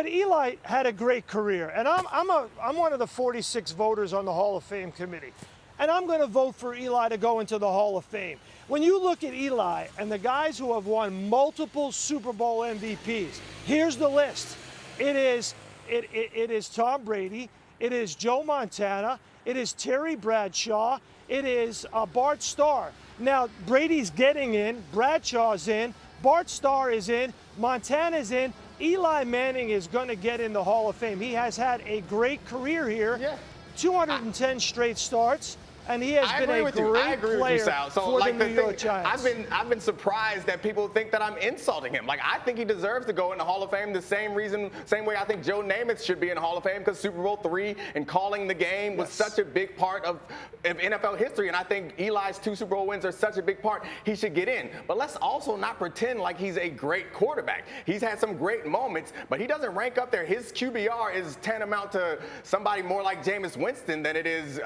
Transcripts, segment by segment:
But Eli had a great career, and I'm one of the 46 voters on the Hall of Fame committee, and I'm going to vote for Eli to go into the Hall of Fame. When you look at Eli and the guys who have won multiple Super Bowl MVPs, here's the list. It is Tom Brady, it is Joe Montana, it is Terry Bradshaw, it is Bart Starr. Now Brady's getting in, Bradshaw's in, Bart Starr is in, Montana's in. Eli Manning is going to get in the Hall of Fame. He has had a great career here, 210 straight starts, and he has been a great player for the New York Giants. I've been surprised that people think that I'm insulting him. Like, I think he deserves to go in the Hall of Fame the same way I think Joe Namath should be in the Hall of Fame, because Super Bowl III and calling the game was such a big part of NFL history, and I think Eli's 2 Super Bowl wins are such a big part. He should get in. But let's also not pretend like he's a great quarterback. He's had some great moments, but he doesn't rank up there. His QBR is tantamount to somebody more like Jameis Winston than it is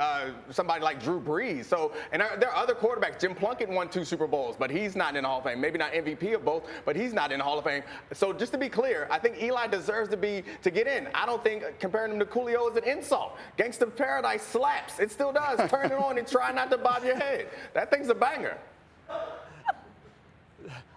somebody like Drew Brees. So, and there are other quarterbacks. Jim Plunkett won 2 Super Bowls, but he's not in the Hall of Fame. Maybe not MVP of both, but he's not in the Hall of Fame. So just to be clear, I think Eli deserves to get in. I don't think comparing him to Coolio is an insult. Gangsta Paradise slaps. It still does. Turn it on and try not to bob your head. That thing's a banger.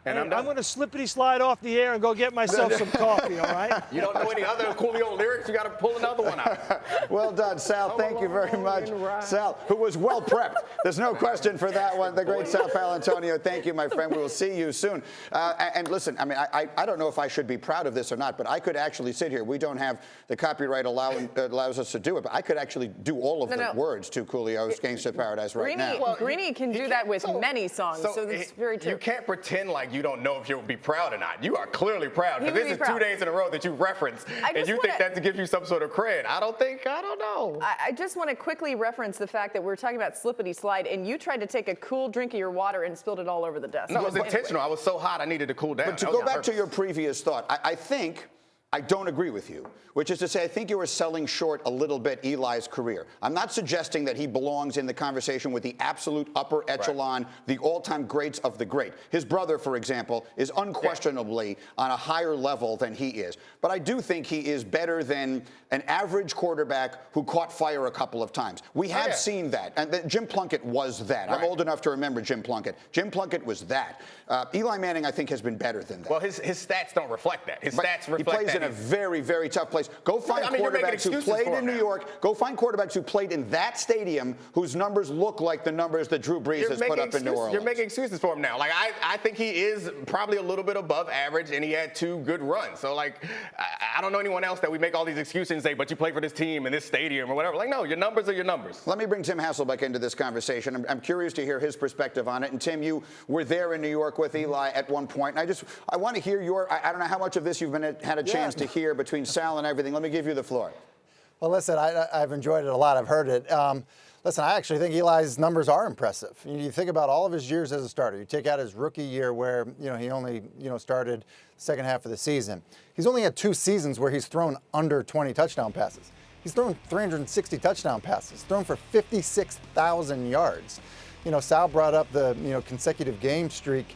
And I'm going to slippity slide off the air and go get myself some coffee, all right? You don't know any other Coolio lyrics? You got to pull another one out. Well done, Sal. Thank you very much. Sal, who was well prepped. There's no question for that one. The great Sal Paolantonio. Thank you, my friend. We will see you soon. And listen, I mean, I don't know if I should be proud of this or not, but I could actually sit here. We don't have the copyright allows us to do it, but I could actually do all of the words to Coolio's Gangsta Paradise right now. Well, Greeny can do that with many songs, so that's very true. You can't pretend like you don't know if you'll be proud or not. You are clearly proud, because this is 2 days in a row that you referenced, and you think that to give you some sort of cred. I don't know. I just want to quickly reference the fact that we're talking about slippity slide, and you tried to take a cool drink of your water and spilled it all over the desk. No, it was intentional. I was so hot I needed to cool down. But to go back to your previous thought, I think I don't agree with you, which is to say I think you are selling short a little bit Eli's career. I'm not suggesting that he belongs in the conversation with the absolute upper echelon, the all-time greats of the great. His brother, for example, is unquestionably on a higher level than he is. But I do think he is better than an average quarterback who caught fire a couple of times. We have seen that. And Jim Plunkett was that. I'm old enough to remember Jim Plunkett. Jim Plunkett was that. Eli Manning, I think, has been better than that. Well, his stats don't reflect that. His stats reflect that. He plays in a very, very tough place. Go find quarterbacks who played in New York. Go find quarterbacks who played in that stadium whose numbers look like the numbers that Drew Brees has put up in New Orleans. You're making excuses for him now. Like, I think he is probably a little bit above average, and he had 2 good runs. So, like, I don't know anyone else that we make all these excuses and say, but you play for this team in this stadium or whatever. Like, no, your numbers are your numbers. Let me bring Tim Hasselbeck into this conversation. I'm curious to hear his perspective on it. And, Tim, you were there in New York with Eli at one point. And I want to hear I don't know how much of this you've had a chance to hear between Sal and everything. Let me give you the floor. Well, listen, I've enjoyed it a lot. I've heard it. Listen, I actually think Eli's numbers are impressive. You think about all of his years as a starter. You take out his rookie year where he only started the second half of the season. He's only had 2 seasons where he's thrown under 20 touchdown passes. He's thrown 360 touchdown passes, thrown for 56,000 yards. Sal brought up the consecutive game streak.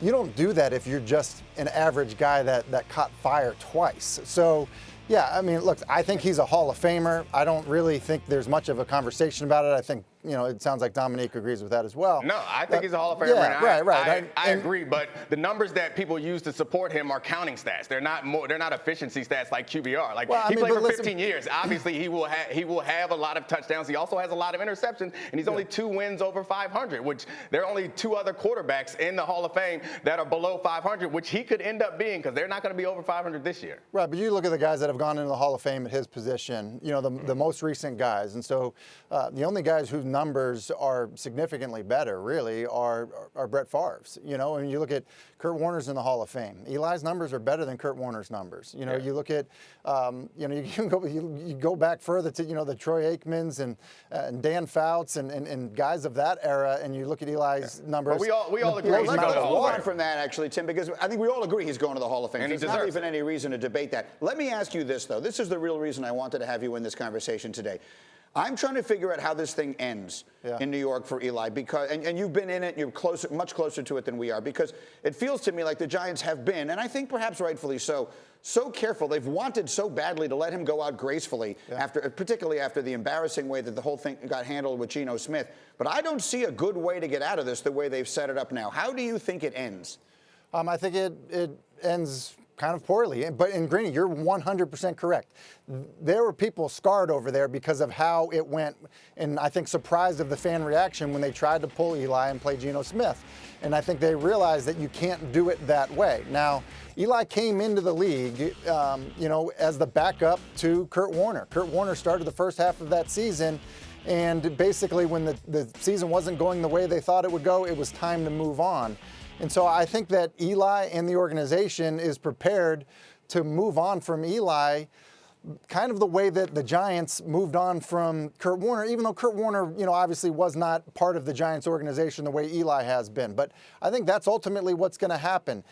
You don't do that if you're just an average guy that caught fire twice. So, yeah, I mean, look, I think he's a Hall of Famer. I don't really think there's much of a conversation about it. I think, it sounds like Domonique agrees with that as well. No, I think he's a Hall of Famer. Yeah, right. I agree, but the numbers that people use to support him are counting stats. They're not efficiency stats like QBR. Like, he played for 15 years. Obviously, he will have a lot of touchdowns. He also has a lot of interceptions, and he's only 2 wins over 500, which there are only 2 other quarterbacks in the Hall of Fame that are below 500, which he could end up being, because they're not going to be over 500 this year. Right, but you look at the guys that have gone into the Hall of Fame at his position, the most recent guys, and so the only guys whose numbers are significantly better, really, are Brett Favre's. And you look at Kurt Warner's in the Hall of Fame. Eli's numbers are better than Kurt Warner's numbers. You look at, you go back further to, the Troy Aikmans and Dan Fouts and guys of that era, and you look at Eli's numbers. But we all agree he's going to the Hall of Fame. From that, actually, Tim, because I think we all agree he's going to the Hall of Fame. And there's not even any reason to debate that. Let me ask you this, though. This is the real reason I wanted to have you in this conversation today. I'm trying to figure out how this thing ends in New York for Eli, because and you've been in it, you're much closer to it than we are, because it feels to me like the Giants have been, and I think perhaps rightfully so careful. They've wanted so badly to let him go out gracefully, particularly after the embarrassing way that the whole thing got handled with Geno Smith. But I don't see a good way to get out of this the way they've set it up now. How do you think it ends? I think it ends kind of poorly. But in Greeny, you're 100% correct. There were people scarred over there because of how it went, and I think surprised of the fan reaction when they tried to pull Eli and play Geno Smith. And I think they realized that you can't do it that way. Now, Eli came into the league, as the backup to Kurt Warner. Kurt Warner started the first half of that season, and basically when the season wasn't going the way they thought it would go, it was time to move on. And so I think that Eli and the organization is prepared to move on from Eli kind of the way that the Giants moved on from Kurt Warner, even though Kurt Warner, obviously was not part of the Giants organization the way Eli has been. But I think that's ultimately what's going to happen.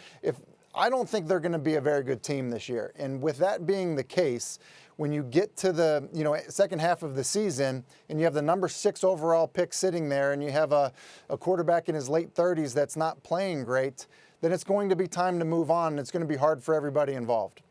I don't think they're going to be a very good team this year. And with that being the case, when you get to the second half of the season and you have the number 6 overall pick sitting there and you have a quarterback in his late 30s that's not playing great, then it's going to be time to move on, and it's going to be hard for everybody involved.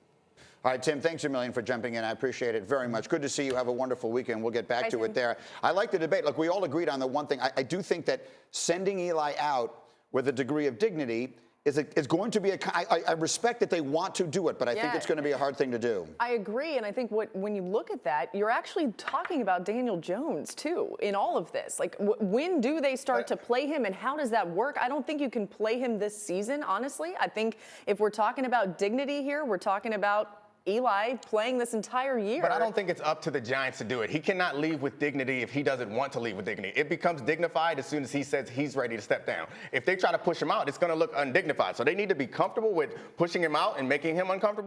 All right, Tim, thanks a million for jumping in. I appreciate it very much. Good to see you. Have a wonderful weekend. We'll get back to it there. I like the debate. Look, we all agreed on the one thing. I do think that sending Eli out with a degree of dignity is going to be I respect that they want to do it, but I think it's going to be a hard thing to do. I agree, and I think when you look at that, you're actually talking about Daniel Jones, too, in all of this. Like, when do they start to play him, and how does that work? I don't think you can play him this season, honestly. I think if we're talking about dignity here, we're talking about Eli playing this entire year. But I don't think it's up to the Giants to do it. He cannot leave with dignity if he doesn't want to leave with dignity. It becomes dignified as soon as he says he's ready to step down. If they try to push him out, it's going to look undignified. So they need to be comfortable with pushing him out and making him uncomfortable.